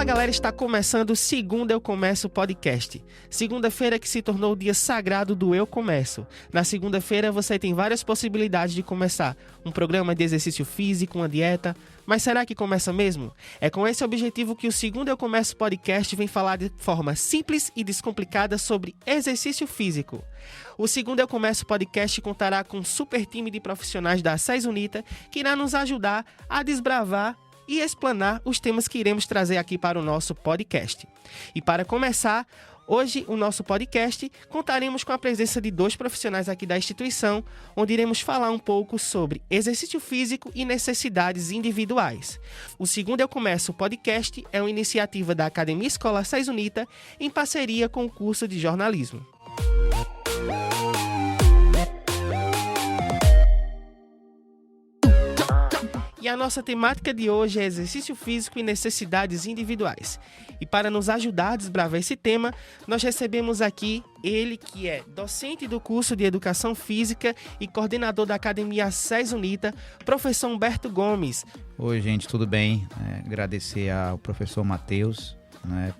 Fala galera, está começando o Segunda Eu Começo podcast. Segunda-feira que se tornou o dia sagrado do Eu Começo. Na segunda-feira você tem várias possibilidades de começar um programa de exercício físico, uma dieta. Mas será que começa mesmo? É com esse objetivo que o Segunda Eu Começo podcast vem falar de forma simples e descomplicada sobre exercício físico. O Segunda Eu Começo podcast contará com um super time de profissionais da SES Unita que irá nos ajudar a desbravar e explanar os temas que iremos trazer aqui para o nosso podcast. E para começar, hoje o nosso podcast contaremos com a presença de dois profissionais aqui da instituição, onde iremos falar um pouco sobre exercício físico e necessidades individuais. O Segunda Eu Começo podcast é uma iniciativa da Academia Escola SES Unita em parceria com o curso de jornalismo. E a nossa temática de hoje é exercício físico e necessidades individuais. E para nos ajudar a desbravar esse tema, nós recebemos aqui ele que é docente do curso de Educação Física e coordenador da Academia SES Unita, professor Humberto Gomes. Oi, gente, tudo bem? Agradecer ao professor Matheus,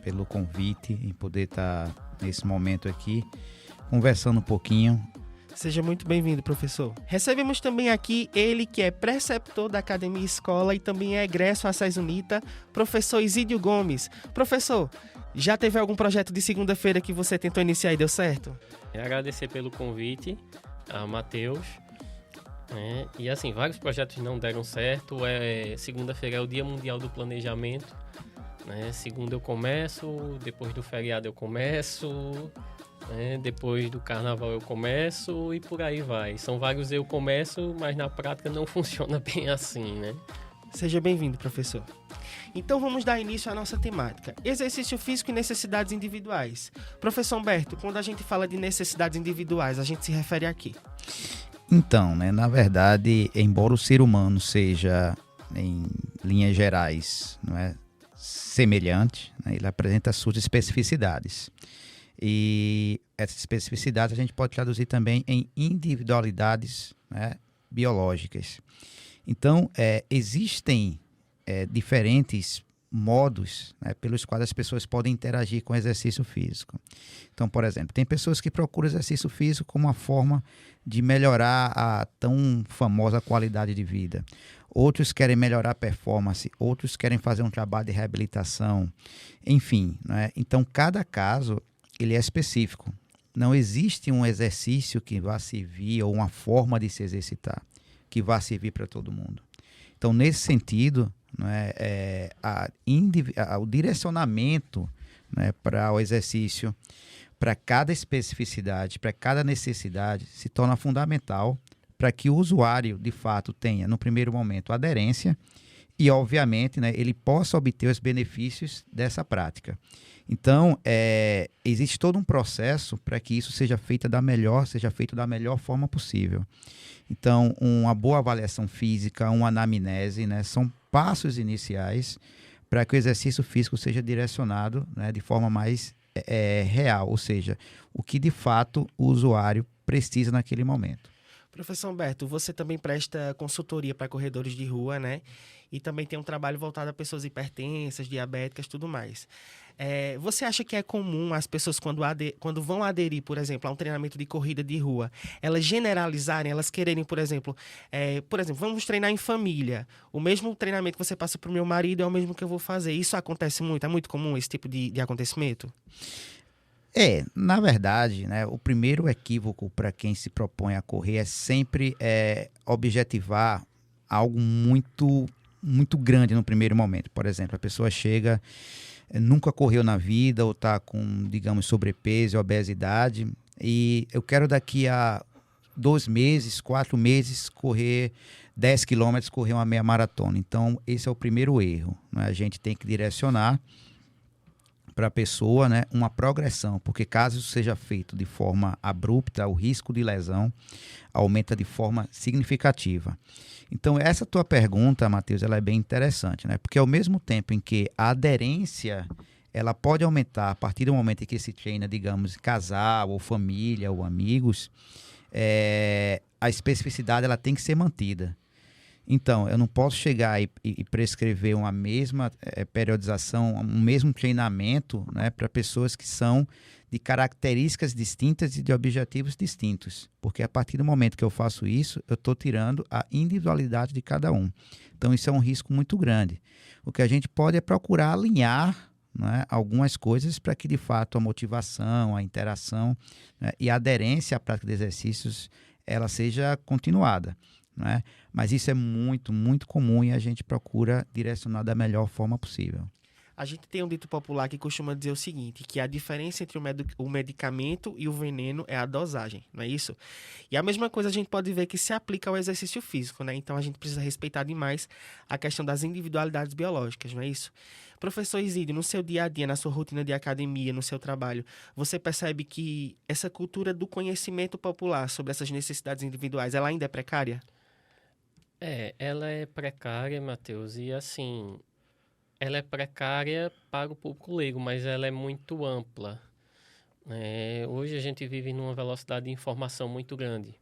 pelo convite em poder estar nesse momento aqui, conversando um pouquinho. Seja muito bem-vindo, professor. Recebemos também aqui ele que é preceptor da Academia Escola e também é egresso à SES Unita, professor Isídio Gomes. Professor, já teve algum projeto de segunda-feira que você tentou iniciar e deu certo? Agradecer pelo convite ao Matheus. E assim, vários projetos não deram certo. Segunda-feira é o Dia Mundial do Planejamento. Segunda eu começo, depois do feriado eu começo... depois do carnaval eu começo e por aí vai. São vários eu começo, mas na prática não funciona bem assim, né? Seja bem-vindo, professor. Então vamos dar início à nossa temática. Exercício físico e necessidades individuais. Professor Humberto, quando a gente fala de necessidades individuais, a gente se refere a quê? Então, na verdade, embora o ser humano seja, em linhas gerais, semelhante, ele apresenta as suas especificidades. E essas especificidades a gente pode traduzir também em individualidades biológicas. Então, existem diferentes modos pelos quais as pessoas podem interagir com o exercício físico. Então, por exemplo, tem pessoas que procuram exercício físico como uma forma de melhorar a tão famosa qualidade de vida. Outros querem melhorar a performance, outros querem fazer um trabalho de reabilitação, enfim. Então, cada caso ele é específico. Não existe um exercício que vá servir ou uma forma de se exercitar que vá servir para todo mundo. Então, nesse sentido, o direcionamento para o exercício, para cada especificidade, para cada necessidade, se torna fundamental para que o usuário, de fato, tenha, no primeiro momento, aderência e, obviamente, ele possa obter os benefícios dessa prática. Então, existe todo um processo para que isso seja feito da melhor forma possível. Então, uma boa avaliação física, uma anamnese, são passos iniciais para que o exercício físico seja direcionado de forma mais real, ou seja, o que de fato o usuário precisa naquele momento. Professor Humberto, você também presta consultoria para corredores de rua, E também tem um trabalho voltado a pessoas hipertensas, diabéticas, tudo mais. Você acha que é comum as pessoas, quando vão aderir, por exemplo, a um treinamento de corrida de rua, elas generalizarem, elas quererem, por exemplo, vamos treinar em família. O mesmo treinamento que você passa para o meu marido é o mesmo que eu vou fazer. Isso acontece muito? É muito comum esse tipo de acontecimento? Na verdade, o primeiro equívoco para quem se propõe a correr é sempre objetivar algo muito, muito grande no primeiro momento. Por exemplo, a pessoa chega, nunca correu na vida ou está com, digamos, sobrepeso, obesidade e eu quero daqui a 2 meses, 4 meses correr 10 quilômetros, correr uma meia maratona. Então, esse é o primeiro erro. A gente tem que direcionar para a pessoa uma progressão, porque caso isso seja feito de forma abrupta, o risco de lesão aumenta de forma significativa. Então, essa tua pergunta, Matheus, ela é bem interessante, porque ao mesmo tempo em que a aderência ela pode aumentar a partir do momento em que se treina, digamos, casal ou família ou amigos, a especificidade ela tem que ser mantida. Então, eu não posso chegar e prescrever uma mesma periodização, um mesmo treinamento, né, para pessoas que são de características distintas e de objetivos distintos. Porque a partir do momento que eu faço isso, eu estou tirando a individualidade de cada um. Então, isso é um risco muito grande. O que a gente pode é procurar alinhar, né, algumas coisas para que, de fato, a motivação, a interação, né, e a aderência à prática de exercícios ela seja continuada. Né? Mas isso é muito, muito comum e a gente procura direcionar da melhor forma possível. A gente tem um dito popular que costuma dizer o seguinte, que a diferença entre o medicamento e o veneno é a dosagem, não é isso? E a mesma coisa a gente pode ver que se aplica ao exercício físico, né? Então a gente precisa respeitar demais a questão das individualidades biológicas, não é isso? Professor Isídio, no seu dia a dia, na sua rotina de academia, no seu trabalho, você percebe que essa cultura do conhecimento popular sobre essas necessidades individuais, ela ainda é precária? Ela é precária, Matheus, e assim, ela é precária para o público leigo, mas ela é muito ampla. Hoje a gente vive numa velocidade de informação muito grande.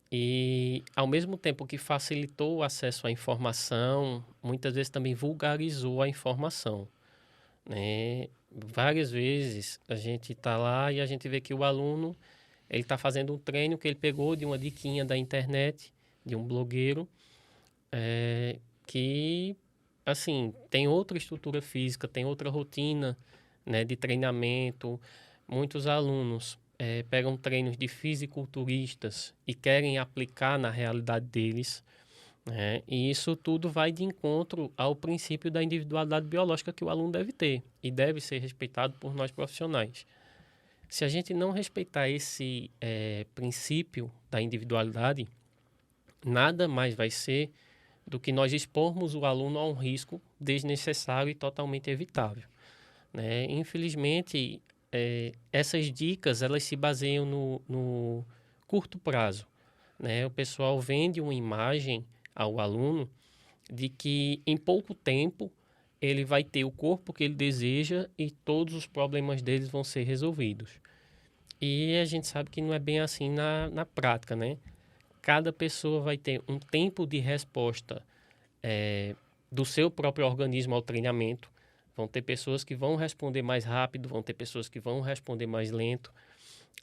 E, ao mesmo tempo que facilitou o acesso à informação, muitas vezes também vulgarizou a informação. Várias vezes a gente está lá e a gente vê que o aluno ele está fazendo um treino que ele pegou de uma diquinha da internet, de um blogueiro, que, assim, tem outra estrutura física, tem outra rotina, né, de treinamento. Muitos alunos pegam treinos de fisiculturistas e querem aplicar na realidade deles, né? E isso tudo vai de encontro ao princípio da individualidade biológica que o aluno deve ter e deve ser respeitado por nós profissionais. Se a gente não respeitar esse princípio da individualidade, nada mais vai ser do que nós expormos o aluno a um risco desnecessário e totalmente evitável. Infelizmente, essas dicas elas se baseiam no curto prazo. O pessoal vende uma imagem ao aluno de que em pouco tempo ele vai ter o corpo que ele deseja e todos os problemas deles vão ser resolvidos. E a gente sabe que não é bem assim na prática, né? Cada pessoa vai ter um tempo de resposta do seu próprio organismo ao treinamento. Vão ter pessoas que vão responder mais rápido, vão ter pessoas que vão responder mais lento,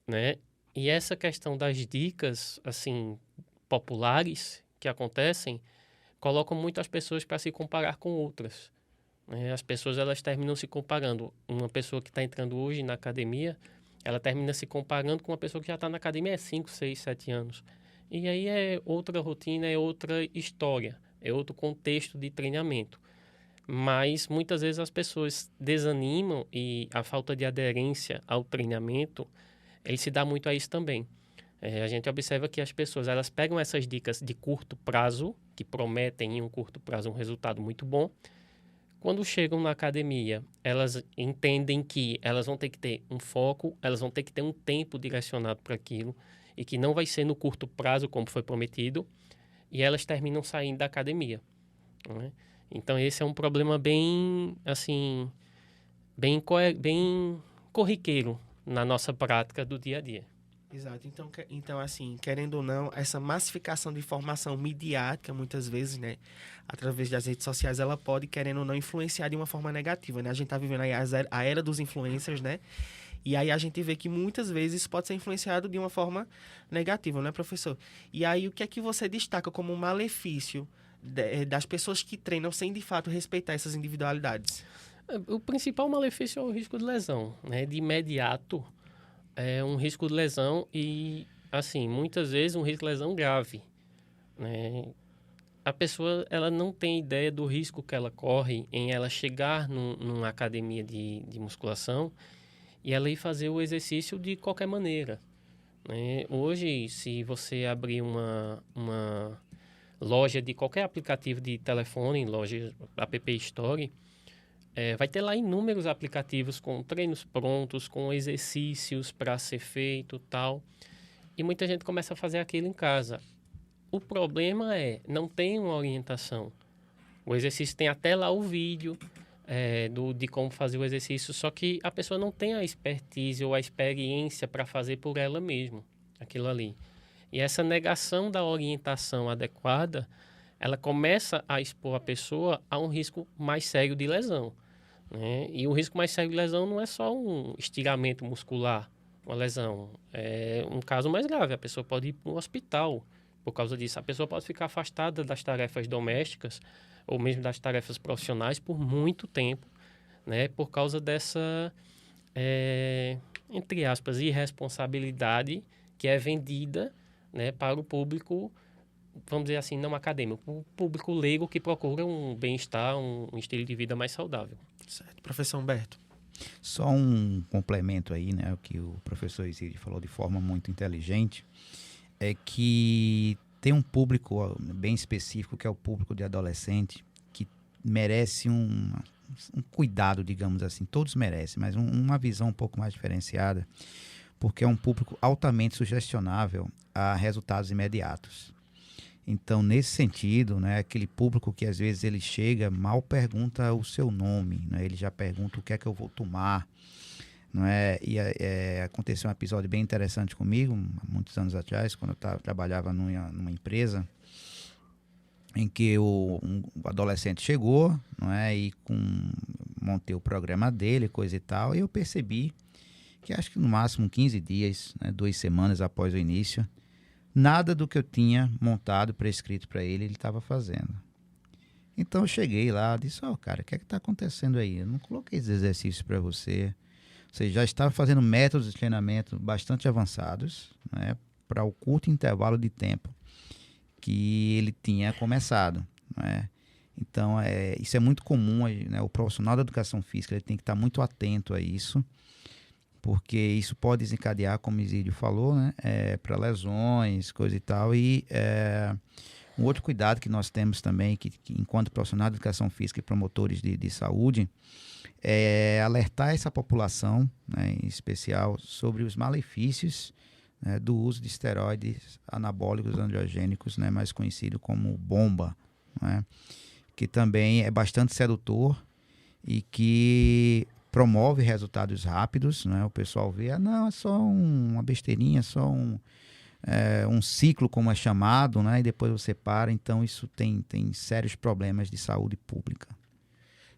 né? E essa questão das dicas, assim, populares que acontecem, colocam muitas pessoas para se comparar com outras. As pessoas, elas terminam se comparando. Uma pessoa que está entrando hoje na academia, ela termina se comparando com uma pessoa que já está na academia há 5, 6, 7 anos. E aí é outra rotina, é outra história, é outro contexto de treinamento. Mas muitas vezes as pessoas desanimam e a falta de aderência ao treinamento, ele se dá muito a isso também. A gente observa que as pessoas elas pegam essas dicas de curto prazo, que prometem em um curto prazo um resultado muito bom. Quando chegam na academia, elas entendem que elas vão ter que ter um foco, elas vão ter que ter um tempo direcionado para aquilo, e que não vai ser no curto prazo, como foi prometido, e elas terminam saindo da academia. Né? Então, esse é um problema bem, assim, bem corriqueiro na nossa prática do dia a dia. Exato. Então, assim, querendo ou não, essa massificação de informação midiática, muitas vezes, né, através das redes sociais, ela pode, querendo ou não, influenciar de uma forma negativa, né? A gente tá vivendo aí a era dos influencers, né? E aí a gente vê que muitas vezes isso pode ser influenciado de uma forma negativa, né, professor? E aí o que é que você destaca como um malefício das pessoas que treinam sem, de fato, respeitar essas individualidades? O principal malefício é o risco de lesão, né? De imediato, é um risco de lesão e, assim, muitas vezes um risco de lesão grave, né? A pessoa, ela não tem ideia do risco que ela corre em ela chegar numa academia de musculação e ela ir fazer o exercício de qualquer maneira, né? Hoje, se você abrir uma loja de qualquer aplicativo de telefone, loja App Store, vai ter lá inúmeros aplicativos com treinos prontos, com exercícios para ser feito e tal. E muita gente começa a fazer aquilo em casa. O problema não tem uma orientação. O exercício tem até lá o vídeo de como fazer o exercício, só que a pessoa não tem a expertise ou a experiência para fazer por ela mesma aquilo ali. E essa negação da orientação adequada ela começa a expor a pessoa a um risco mais sério de lesão, né? E o risco mais sério de lesão não é só um estiramento muscular, uma lesão. É um caso mais grave, a pessoa pode ir para o hospital por causa disso. A pessoa pode ficar afastada das tarefas domésticas ou mesmo das tarefas profissionais por muito tempo, né? Por causa dessa, entre aspas, irresponsabilidade que é vendida, né, para o público, vamos dizer assim, não acadêmico, o público leigo que procura um bem-estar, um estilo de vida mais saudável. Certo. Professor Humberto. Só um complemento aí, né, o que o professor Isídio falou de forma muito inteligente, é que tem um público bem específico, que é o público de adolescente, que merece um cuidado, digamos assim. Todos merecem, mas uma visão um pouco mais diferenciada, porque é um público altamente sugestionável a resultados imediatos. Então, nesse sentido, né, aquele público que às vezes ele chega, mal pergunta o seu nome, né, ele já pergunta o que é que eu vou tomar. Não é? E aconteceu um episódio bem interessante comigo, muitos anos atrás, quando eu trabalhava numa empresa, em que um adolescente chegou, não é? E montei o programa dele, coisa e tal, e eu percebi que acho que no máximo 15 dias, né, 2 semanas após o início, nada do que eu tinha montado, prescrito para ele, ele estava fazendo. Então eu cheguei lá, disse, cara, o que é que está acontecendo aí? Eu não coloquei esses exercícios para você. Você já estava fazendo métodos de treinamento bastante avançados, né, para o curto intervalo de tempo que ele tinha começado, né? Então, isso é muito comum, né? O profissional da educação física ele tem que estar muito atento a isso, porque isso pode desencadear, como o Isídio falou, né, para lesões, coisa e tal. E um outro cuidado que nós temos também, que enquanto profissional de educação física e promotores de saúde, é alertar essa população, né, em especial, sobre os malefícios, né, do uso de esteroides anabólicos androgênicos, né, mais conhecido como bomba, né, que também é bastante sedutor e que promove resultados rápidos, né? O pessoal vê, não, é só uma besteirinha, só um ciclo, como é chamado, né? E depois você para. Então, isso tem sérios problemas de saúde pública.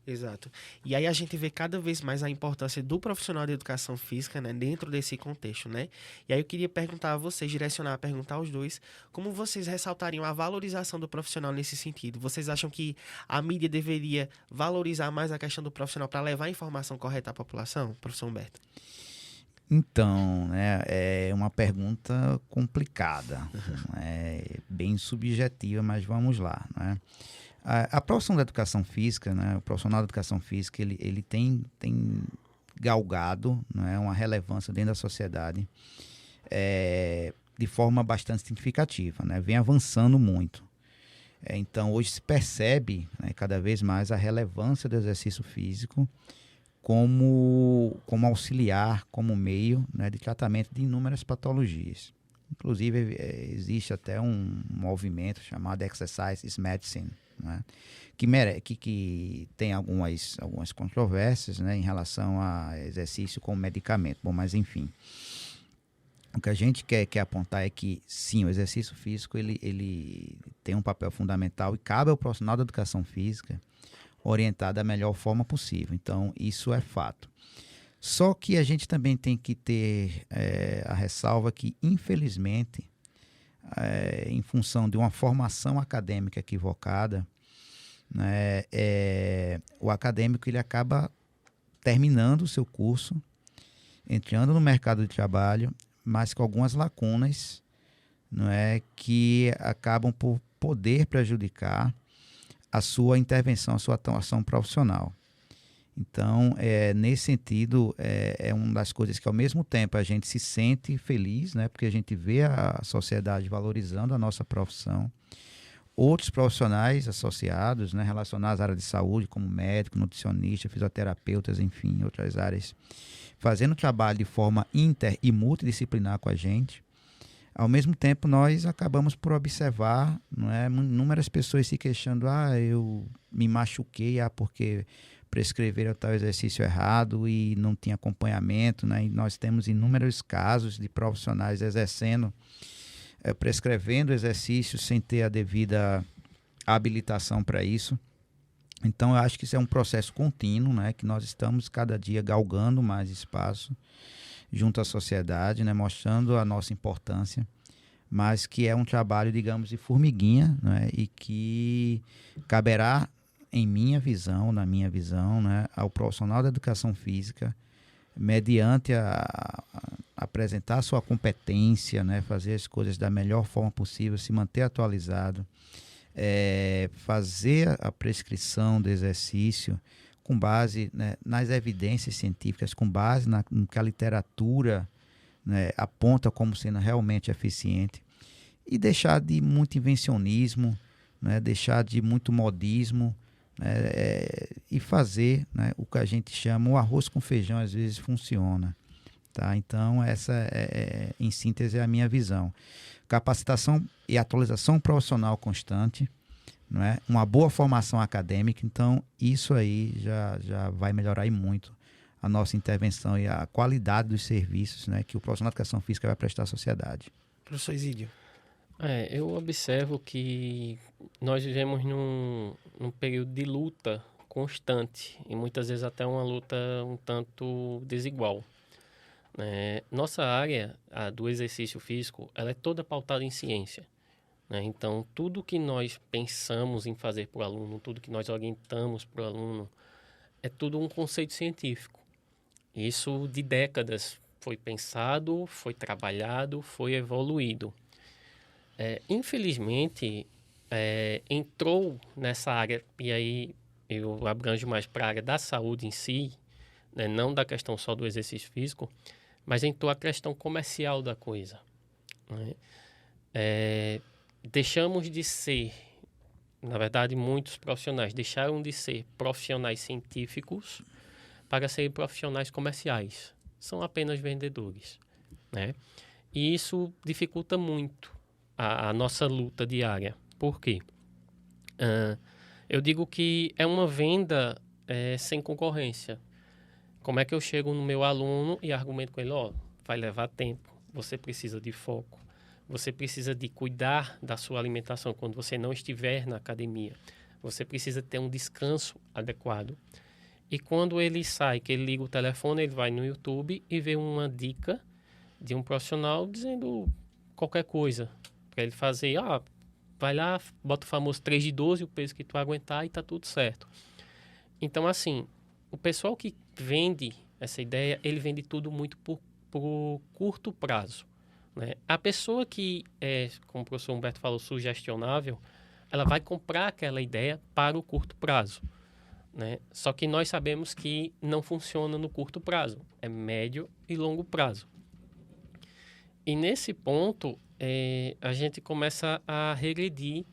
Exato. E aí a gente vê cada vez mais a importância do profissional de educação física, né, dentro desse contexto, né? E aí eu queria perguntar a vocês, direcionar a pergunta aos dois, como vocês ressaltariam a valorização do profissional nesse sentido? Vocês acham que a mídia deveria valorizar mais a questão do profissional para levar a informação correta à população? Professor Humberto. Então, né, é uma pergunta complicada, bem subjetiva, mas vamos lá, né? A profissão da educação física, né, o profissional da educação física, ele tem galgado, né, uma relevância dentro da sociedade de forma bastante significativa, né, vem avançando muito. Então, hoje se percebe, né, cada vez mais a relevância do exercício físico como auxiliar, como meio, né, de tratamento de inúmeras patologias. Inclusive, existe até um movimento chamado Exercise is Medicine, né, que tem algumas controvérsias, né, em relação a exercício como medicamento. Bom, mas enfim, o que a gente quer apontar é que, sim, o exercício físico ele tem um papel fundamental e cabe ao profissional da educação física orientar da melhor forma possível. Então, isso é fato. Só que a gente também tem que ter a ressalva que, infelizmente, em função de uma formação acadêmica equivocada, né, o acadêmico ele acaba terminando o seu curso, entrando no mercado de trabalho, mas com algumas lacunas, não é, que acabam por poder prejudicar a sua intervenção, a sua atuação profissional. Então, nesse sentido, é uma das coisas que, ao mesmo tempo, a gente se sente feliz, né, porque a gente vê a sociedade valorizando a nossa profissão. Outros profissionais associados, né, relacionados à área de saúde, como médico, nutricionista, fisioterapeutas, enfim, outras áreas, fazendo trabalho de forma inter e multidisciplinar com a gente. Ao mesmo tempo, nós acabamos por observar, não é, inúmeras pessoas se queixando, eu me machuquei, porque prescreveram tal exercício errado e não tinha acompanhamento, né? E nós temos inúmeros casos de profissionais exercendo, prescrevendo exercícios sem ter a devida habilitação para isso. Então, eu acho que isso é um processo contínuo, né, que nós estamos cada dia galgando mais espaço junto à sociedade, né, mostrando a nossa importância, mas que é um trabalho, digamos, de formiguinha, né, e que caberá, em minha visão, na minha visão, né, ao profissional da educação física, mediante apresentar sua competência, né, fazer as coisas da melhor forma possível, se manter atualizado, fazer a prescrição do exercício com base, né, nas evidências científicas, com base no que a literatura, né, aponta como sendo realmente eficiente, e deixar de muito invencionismo, né, deixar de muito modismo, né, e fazer, né, o que a gente chama o arroz com feijão. Às vezes funciona. Tá? Então, essa em síntese, é a minha visão. Capacitação e atualização profissional constante, não é? Uma boa formação acadêmica. Então, isso aí já vai melhorar aí muito a nossa intervenção e a qualidade dos serviços, né, que o profissional de educação física vai prestar à sociedade. Professor Isídio. Eu observo que nós vivemos num período de luta constante e muitas vezes até uma luta um tanto desigual. Nossa área do exercício físico, ela é toda pautada em ciência. Então, tudo que nós pensamos em fazer para o aluno, tudo que nós orientamos para o aluno, é tudo um conceito científico. Isso de décadas foi pensado, foi trabalhado, foi evoluído. Infelizmente, entrou nessa área, e aí eu abranjo mais para a área da saúde em si, né, não da questão só do exercício físico, mas entrou a questão comercial da coisa. Né? Deixamos de ser, na verdade, muitos profissionais deixaram de ser profissionais científicos para serem profissionais comerciais. São apenas vendedores. Né? E isso dificulta muito a nossa luta diária. Por quê? Eu digo que é uma venda sem concorrência. Como é que eu chego no meu aluno e argumento com ele, vai levar tempo, você precisa de foco, você precisa de cuidar da sua alimentação quando você não estiver na academia, você precisa ter um descanso adequado. E quando ele sai, que ele liga o telefone, ele vai no YouTube e vê uma dica de um profissional dizendo qualquer coisa para ele fazer. Vai lá, bota o famoso 3 de 12, o peso que tu aguentar e tá tudo certo. Então, assim, o pessoal que vende essa ideia, ele vende tudo muito por curto prazo. Né? A pessoa que é, como o professor Humberto falou, sugestionável, ela vai comprar aquela ideia para o curto prazo. Né? Só que nós sabemos que não funciona no curto prazo, é médio e longo prazo. E nesse ponto, a gente começa a regredir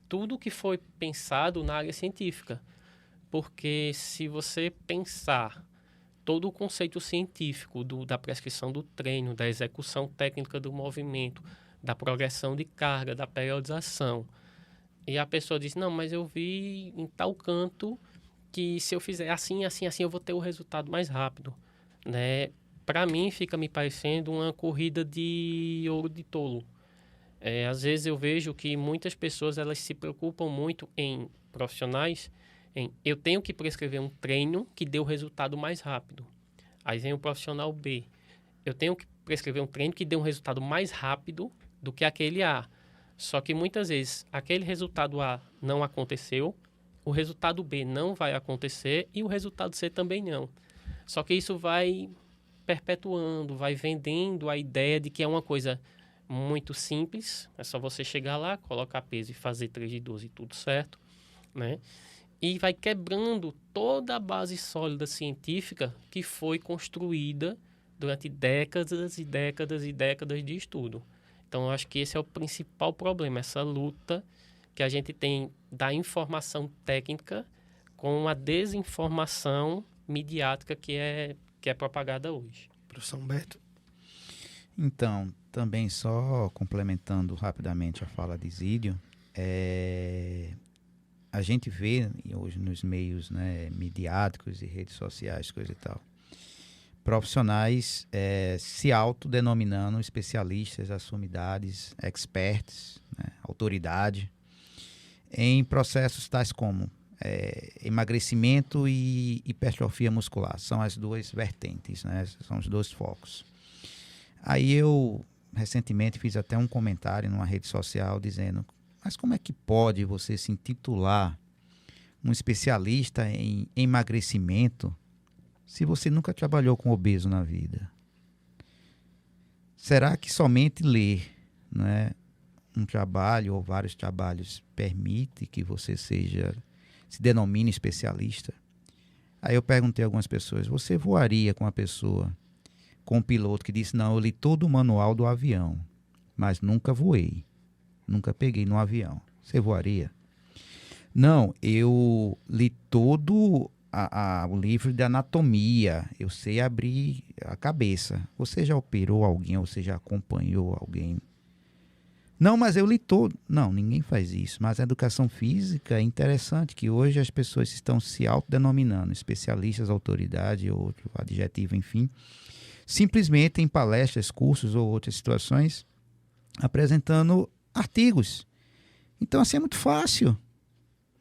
tudo que foi pensado na área científica. Porque se você pensar todo o conceito científico da prescrição do treino, da execução técnica do movimento, da progressão de carga, da periodização, e a pessoa diz, não, mas eu vi em tal canto que se eu fizer assim, assim, assim, eu vou ter o resultado mais rápido. Né? Para mim, fica me parecendo uma corrida de ouro de tolo. Às vezes eu vejo que muitas pessoas elas se preocupam muito em profissionais, eu tenho que prescrever um treino que dê o resultado mais rápido. Aí vem o profissional B. Eu tenho que prescrever um treino que dê um resultado mais rápido do que aquele A. Só que muitas vezes aquele resultado A não aconteceu, o resultado B não vai acontecer e o resultado C também não. Só que isso vai perpetuando, vai vendendo a ideia de que é uma coisa muito simples, é só você chegar lá, colocar peso e fazer 3 de 12 e tudo certo, né? E vai quebrando toda a base sólida científica que foi construída durante décadas e décadas e décadas de estudo. Então, eu acho que esse é o principal problema, essa luta que a gente tem da informação técnica com a desinformação midiática que é propagada hoje. Professor Humberto. Então, também só complementando rapidamente a fala de Isídio, a gente vê hoje nos meios, né, midiáticos e redes sociais, coisa e tal, profissionais se autodenominando especialistas, assumidades, experts, né, autoridade, em processos tais como emagrecimento e hipertrofia muscular. São as duas vertentes, né? São os dois focos. Aí eu, recentemente, fiz até um comentário numa rede social dizendo, mas como é que pode você se intitular um especialista em emagrecimento se você nunca trabalhou com obeso na vida? Será que somente ler, né, um trabalho ou vários trabalhos permite que você se denomine especialista? Aí eu perguntei a algumas pessoas, você voaria com uma pessoa, com um piloto que disse, não, eu li todo o manual do avião, mas nunca voei, nunca peguei no avião. Você voaria? Não, eu li todo o livro de anatomia, eu sei abrir a cabeça. Você já operou alguém, ou você já acompanhou alguém? Não, mas eu li todo. Não, ninguém faz isso. Mas a educação física é interessante, que hoje as pessoas estão se autodenominando especialistas, autoridade, outro adjetivo, enfim, simplesmente em palestras, cursos ou outras situações, apresentando artigos. Então, assim, é muito fácil.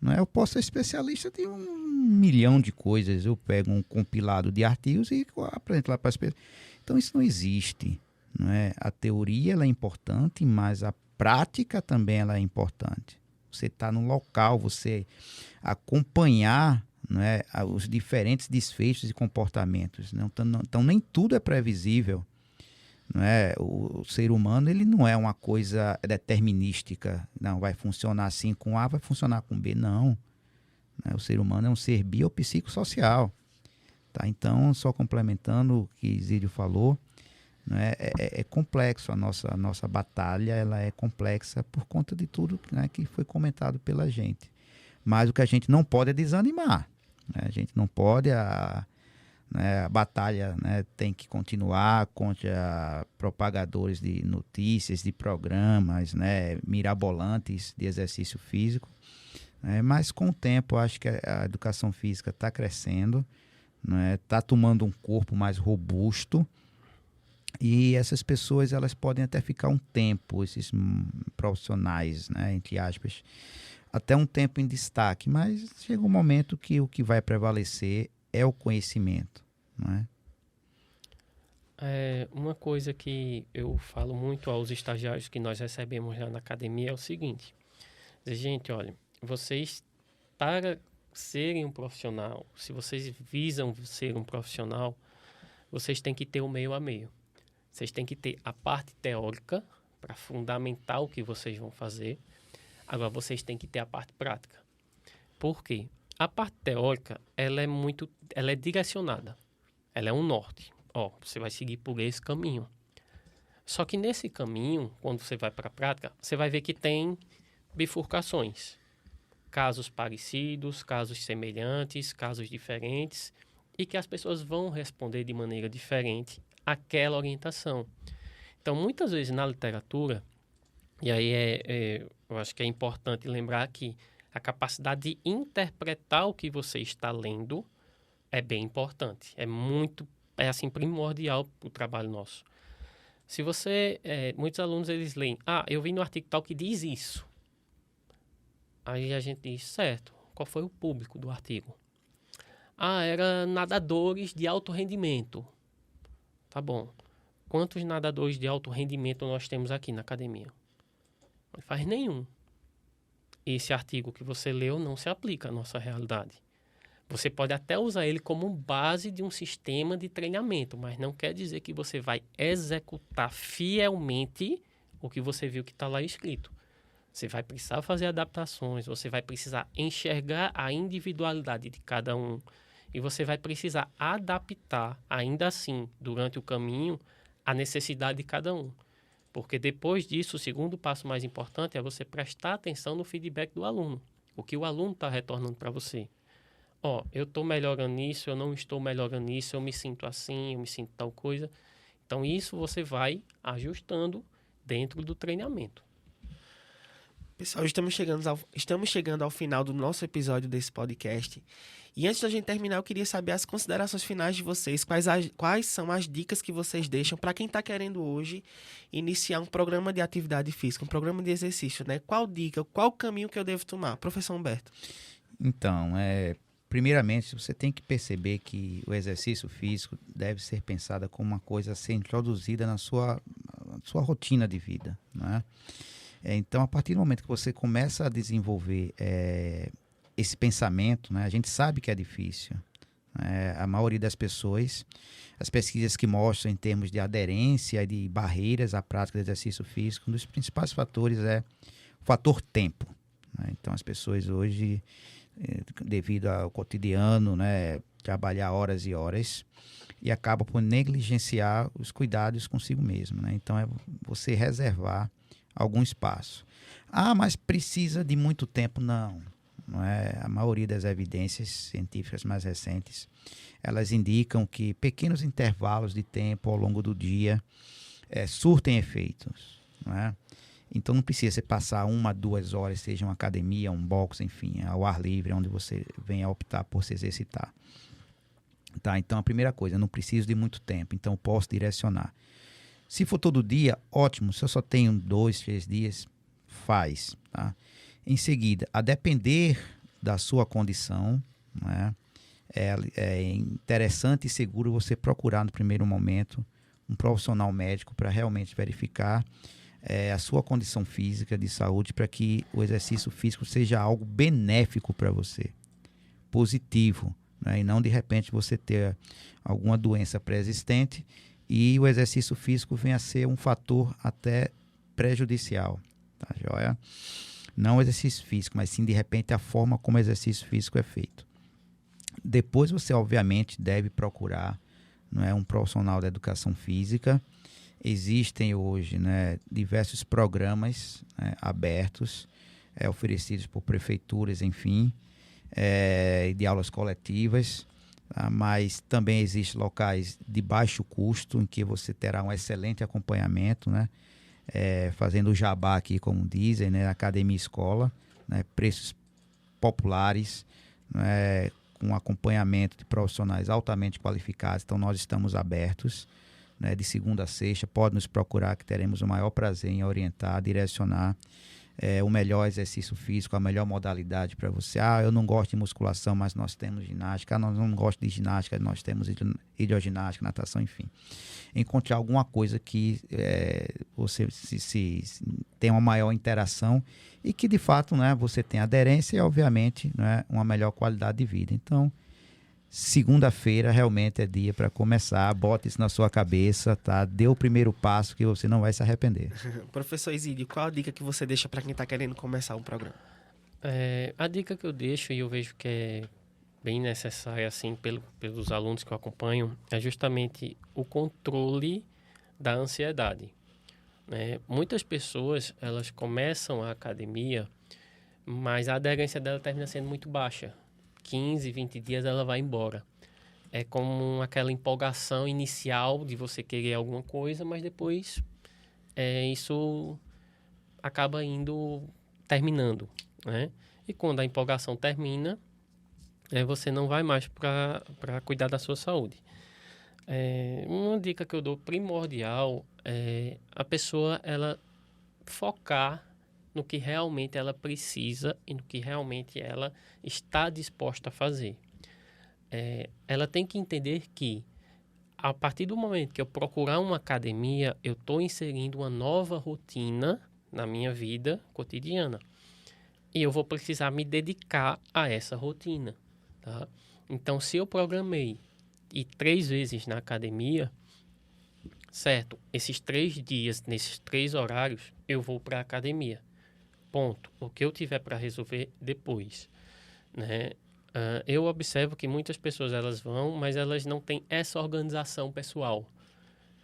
Não é? Eu posso ser especialista de 1.000.000 de coisas. Eu pego um compilado de artigos e apresento lá para as pessoas. Então, isso não existe. Não é? A teoria ela é importante, mas a prática também ela é importante. Você está no local, você acompanhar, não é, os diferentes desfechos e comportamentos. Não? Então, nem tudo é previsível. Não é? O ser humano ele não é uma coisa determinística. Não, vai funcionar assim com A, vai funcionar com B. Não. O ser humano é um ser biopsicossocial. Tá? Então, só complementando o que Zílio falou, não é? É complexo a nossa batalha, ela é complexa por conta de tudo, né, que foi comentado pela gente. Mas o que a gente não pode é desanimar. Né? A gente não pode... A batalha, né, tem que continuar contra propagadores de notícias, de programas, né, mirabolantes de exercício físico. Mas com o tempo, acho que a educação física está crescendo, está tomando um corpo mais robusto, e essas pessoas elas podem até ficar um tempo, esses profissionais, né, entre aspas, até um tempo em destaque, mas chega um momento que o que vai prevalecer é o conhecimento, não é? Uma coisa que eu falo muito aos estagiários que nós recebemos lá na academia é o seguinte: gente, olha, vocês, para serem um profissional, se vocês visam ser um profissional, vocês têm que ter o meio a meio. Vocês têm que ter a parte teórica para fundamentar o que vocês vão fazer. Agora, vocês têm que ter a parte prática. Por quê? A parte teórica, ela é direcionada. Ela é um norte. Você vai seguir por esse caminho. Só que nesse caminho, quando você vai para a prática, você vai ver que tem bifurcações. Casos parecidos, casos semelhantes, casos diferentes, e que as pessoas vão responder de maneira diferente àquela orientação. Então, muitas vezes na literatura, e aí eu acho que é importante lembrar que a capacidade de interpretar o que você está lendo é bem importante. É assim, primordial para o trabalho nosso. Se você... muitos alunos, eles leem, eu vi no artigo tal que diz isso. Aí a gente diz, certo, qual foi o público do artigo? Era nadadores de alto rendimento. Tá bom. Quantos nadadores de alto rendimento nós temos aqui na academia? Não faz nenhum. Esse artigo que você leu não se aplica à nossa realidade. Você pode até usar ele como base de um sistema de treinamento, mas não quer dizer que você vai executar fielmente o que você viu que está lá escrito. Você vai precisar fazer adaptações, você vai precisar enxergar a individualidade de cada um e você vai precisar adaptar, ainda assim, durante o caminho, a necessidade de cada um. Porque depois disso, o segundo passo mais importante é você prestar atenção no feedback do aluno. O que o aluno está retornando para você. Eu estou melhorando nisso, eu não estou melhorando nisso, eu me sinto assim, eu me sinto tal coisa. Então, isso você vai ajustando dentro do treinamento. Pessoal, estamos chegando ao final do nosso episódio desse podcast. E antes da gente terminar, eu queria saber as considerações finais de vocês. Quais são as dicas que vocês deixam para quem está querendo hoje iniciar um programa de atividade física, um programa de exercício, né? Qual dica, qual caminho que eu devo tomar? Professor Humberto. Então, primeiramente, você tem que perceber que o exercício físico deve ser pensado como uma coisa a ser introduzida na sua rotina de vida, né? Então, a partir do momento que você começa a desenvolver esse pensamento, né, a gente sabe que é difícil. A maioria das pessoas, as pesquisas que mostram em termos de aderência e de barreiras à prática de exercício físico, um dos principais fatores é o fator tempo, né? Então, as pessoas hoje, devido ao cotidiano, né, trabalhar horas e horas, e acaba por negligenciar os cuidados consigo mesmo, né? Então, é você reservar algum espaço. Mas precisa de muito tempo? Não é? A maioria das evidências científicas mais recentes, elas indicam que pequenos intervalos de tempo ao longo do dia surtem efeitos, não é? Então não precisa você passar 1 a 2 horas, seja uma academia, um box, enfim, ao ar livre, onde você venha a optar por se exercitar. Tá? Então a primeira coisa, eu não preciso de muito tempo, então eu posso direcionar. Se for todo dia, ótimo. Se eu só tenho 2, 3 dias, faz. Tá? Em seguida, a depender da sua condição, né, é interessante e seguro você procurar no primeiro momento um profissional médico para realmente verificar a sua condição física de saúde, para que o exercício físico seja algo benéfico para você, positivo, né, e não de repente você ter alguma doença pré-existente e o exercício físico vem a ser um fator até prejudicial, tá joia? Não o exercício físico, mas sim, de repente, a forma como o exercício físico é feito. Depois você, obviamente, deve procurar, não é, um profissional da educação física. Existem hoje, né, diversos programas, né, abertos, oferecidos por prefeituras, enfim, de aulas coletivas. Mas também existem locais de baixo custo, em que você terá um excelente acompanhamento, né? Fazendo o jabá aqui, como dizem, né? Academia Escola, né? Preços populares, né? Com acompanhamento de profissionais altamente qualificados. Então, nós estamos abertos, né? De segunda a sexta. Pode nos procurar, que teremos o maior prazer em orientar, direcionar o melhor exercício físico, a melhor modalidade para você. Eu não gosto de musculação, mas nós temos ginástica. Nós não gostamos de ginástica, nós temos hidroginástica, natação, enfim. Encontre alguma coisa que você se tenha uma maior interação e que, de fato, né, você tenha aderência e, obviamente, né, uma melhor qualidade de vida. Então, segunda-feira realmente é dia para começar. Bote isso na sua cabeça, tá? Dê o primeiro passo que você não vai se arrepender. Professor Isídio, qual a dica que você deixa para quem está querendo começar um programa? A dica que eu deixo, e eu vejo que é bem necessária, assim, pelos alunos que eu acompanho, é justamente o controle da ansiedade, né? Muitas pessoas, elas começam a academia, mas a aderência dela termina sendo muito baixa. 15, 20 dias ela vai embora. É como aquela empolgação inicial de você querer alguma coisa, mas depois isso acaba terminando, né? E quando a empolgação termina, você não vai mais para cuidar da sua saúde. Uma dica que eu dou primordial é a pessoa ela focar no que realmente ela precisa e no que realmente ela está disposta a fazer. Ela tem que entender que, a partir do momento que eu procurar uma academia, eu estou inserindo uma nova rotina na minha vida cotidiana. E eu vou precisar me dedicar a essa rotina, tá? Então, se eu programei ir 3 vezes na academia, certo? Esses 3 dias, nesses 3 horários, eu vou para a academia. Ponto. O que eu tiver para resolver depois, né? Eu observo que muitas pessoas elas vão, mas elas não têm essa organização pessoal.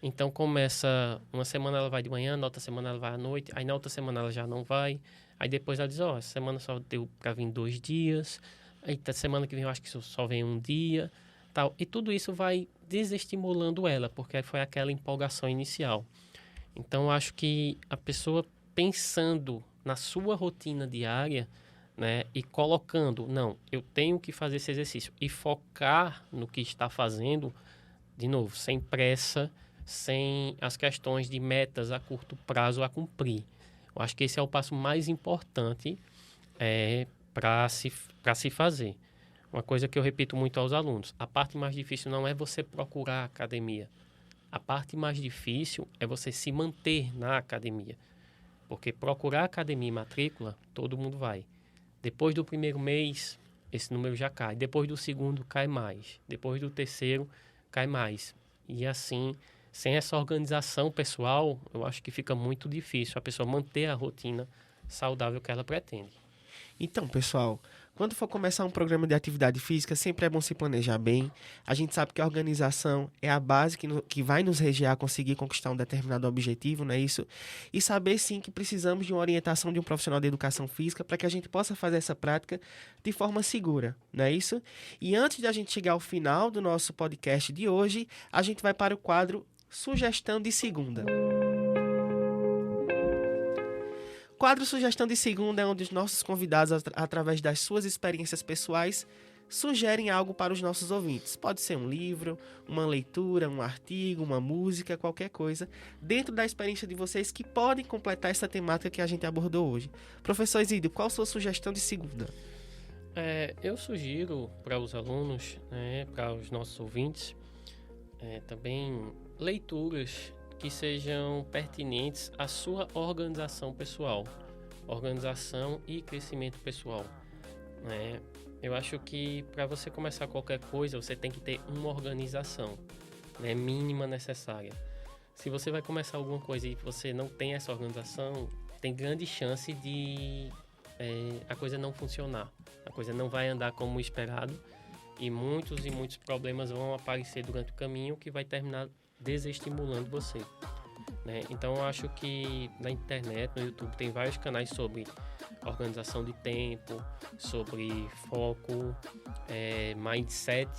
Então começa, uma semana ela vai de manhã, na outra semana ela vai à noite, aí na outra semana ela já não vai, aí depois ela diz, essa semana só deu para vir 2 dias, aí semana que vem eu acho que só vem 1 dia, tal. E tudo isso vai desestimulando ela, porque foi aquela empolgação inicial. Então eu acho que a pessoa pensando na sua rotina diária, né, e colocando, não, eu tenho que fazer esse exercício e focar no que está fazendo, de novo, sem pressa, sem as questões de metas a curto prazo a cumprir. Eu acho que esse é o passo mais importante para se fazer. Uma coisa que eu repito muito aos alunos, a parte mais difícil não é você procurar a academia. A parte mais difícil é você se manter na academia. Porque procurar academia e matrícula, todo mundo vai. Depois do primeiro mês, esse número já cai. Depois do segundo, cai mais. Depois do terceiro, cai mais. E assim, sem essa organização pessoal, eu acho que fica muito difícil a pessoa manter a rotina saudável que ela pretende. Então, pessoal, quando for começar um programa de atividade física, sempre é bom se planejar bem. A gente sabe que a organização é a base que vai nos reger a conseguir conquistar um determinado objetivo, não é isso? E saber, sim, que precisamos de uma orientação de um profissional de educação física para que a gente possa fazer essa prática de forma segura, não é isso? E antes de a gente chegar ao final do nosso podcast de hoje, a gente vai para o quadro Sugestão de Segunda. Quadro Sugestão de Segunda é onde os nossos convidados, através das suas experiências pessoais, sugerem algo para os nossos ouvintes. Pode ser um livro, uma leitura, um artigo, uma música, qualquer coisa, dentro da experiência de vocês que podem completar essa temática que a gente abordou hoje. Professor Isídio, qual a sua sugestão de segunda? Eu sugiro para os alunos, para os nossos ouvintes, também leituras que sejam pertinentes à sua organização pessoal, organização e crescimento pessoal. Eu acho que para você começar qualquer coisa, você tem que ter uma organização, mínima necessária. Se você vai começar alguma coisa e você não tem essa organização, tem grande chance de a coisa não funcionar, a coisa não vai andar como esperado e muitos problemas vão aparecer durante o caminho que vai terminar desestimulando você. Então eu acho que na internet, no YouTube, tem vários canais sobre organização de tempo, sobre foco, mindset,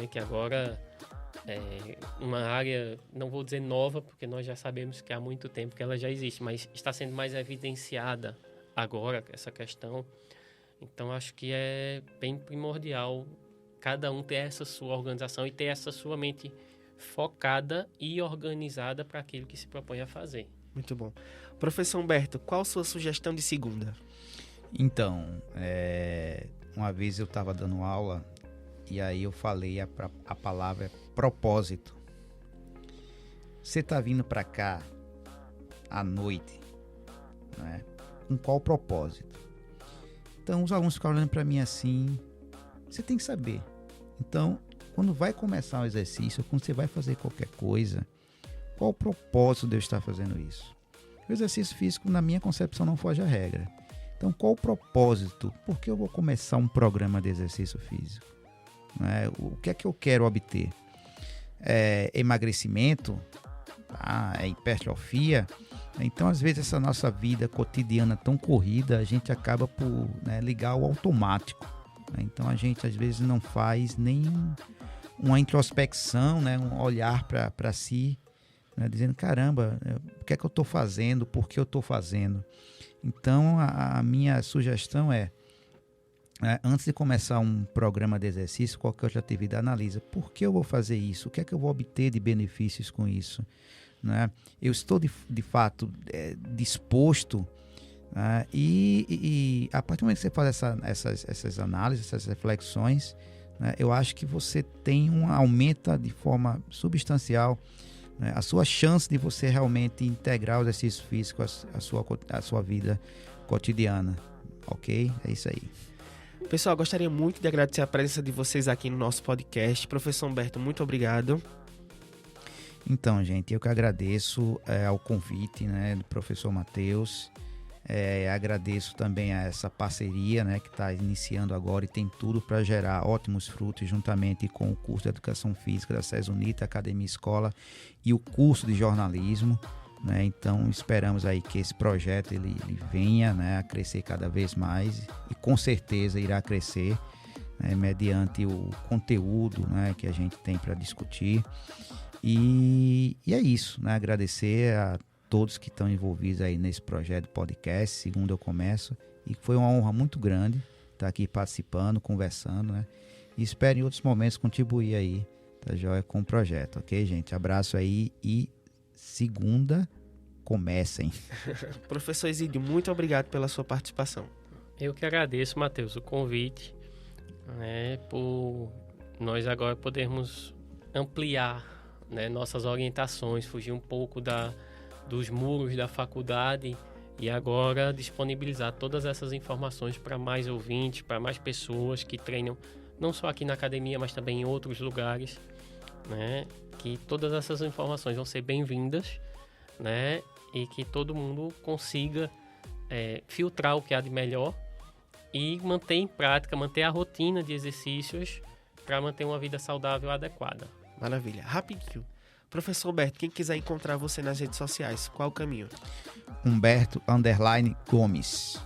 que agora é uma área, não vou dizer nova, porque nós já sabemos que há muito tempo que ela já existe, mas está sendo mais evidenciada agora essa questão. Então acho que é bem primordial cada um ter essa sua organização e ter essa sua mente focada e organizada para aquilo que se propõe a fazer. Muito bom. Professor Humberto, qual a sua sugestão de segunda? Então, uma vez eu estava dando aula e aí eu falei a palavra propósito. Você está vindo para cá à noite, com qual propósito? Então os alunos ficam olhando para mim assim, você tem que saber. Então, quando vai começar um exercício, quando você vai fazer qualquer coisa, qual o propósito de eu estar fazendo isso? O exercício físico, na minha concepção, não foge à regra. Então, qual o propósito? Por que eu vou começar um programa de exercício físico? O que é que eu quero obter? É emagrecimento? É hipertrofia? Então, às vezes, essa nossa vida cotidiana tão corrida, a gente acaba por ligar o automático. Então, a gente, às vezes, não faz nem uma introspecção, um olhar para si, dizendo, caramba, o que é que eu estou fazendo? Por que eu estou fazendo? Então, a minha sugestão antes de começar um programa de exercício, qualquer outra atividade, analisa por que eu vou fazer isso? O que é que eu vou obter de benefícios com isso? Eu estou, de fato, disposto, e a partir do momento que você faz essas análises, essas reflexões, eu acho que você aumenta de forma substancial a sua chance de você realmente integrar o exercício físico à sua vida cotidiana, ok? É isso aí. Pessoal, gostaria muito de agradecer a presença de vocês aqui no nosso podcast. Professor Humberto, muito obrigado. Então, gente, eu que agradeço ao convite do professor Matheus. Agradeço também a essa parceria que está iniciando agora e tem tudo para gerar ótimos frutos juntamente com o curso de Educação Física da SES Unita, Academia Escola e o curso de jornalismo. Então esperamos aí que esse projeto ele venha a crescer cada vez mais e com certeza irá crescer mediante o conteúdo que a gente tem para discutir. E é isso, agradecer a todos que estão envolvidos aí nesse projeto podcast, Segundo Eu Começo, e foi uma honra muito grande estar aqui participando, conversando, né? E espero em outros momentos contribuir aí, tá joia, com o projeto, ok, gente? Abraço aí e segunda, comecem. Professor Isídio, muito obrigado pela sua participação. Eu que agradeço, Matheus, o convite, né, por nós agora podermos ampliar, né, nossas orientações, fugir um pouco dos muros da faculdade e agora disponibilizar todas essas informações para mais ouvintes, para mais pessoas que treinam, não só aqui na academia, mas também em outros lugares, né, que todas essas informações vão ser bem-vindas, né, e que todo mundo consiga filtrar o que há de melhor e manter em prática, manter a rotina de exercícios para manter uma vida saudável adequada. Maravilha. Rapidinho. Professor Humberto, quem quiser encontrar você nas redes sociais, qual o caminho? Humberto_Gomes.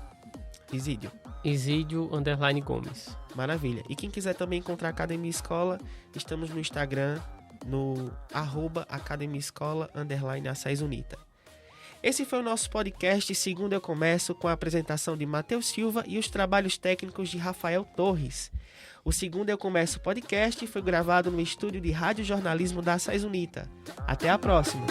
Isídio. Isídio_Gomes. Maravilha. E quem quiser também encontrar a Academia Escola, estamos no Instagram, no @academiaescola_Unita. Esse foi o nosso podcast Segundo Eu Começo, com a apresentação de Matheus Silva e os trabalhos técnicos de Rafael Torres. O Segundo Eu Começo podcast foi gravado no estúdio de rádio jornalismo da Unita. Até a próxima!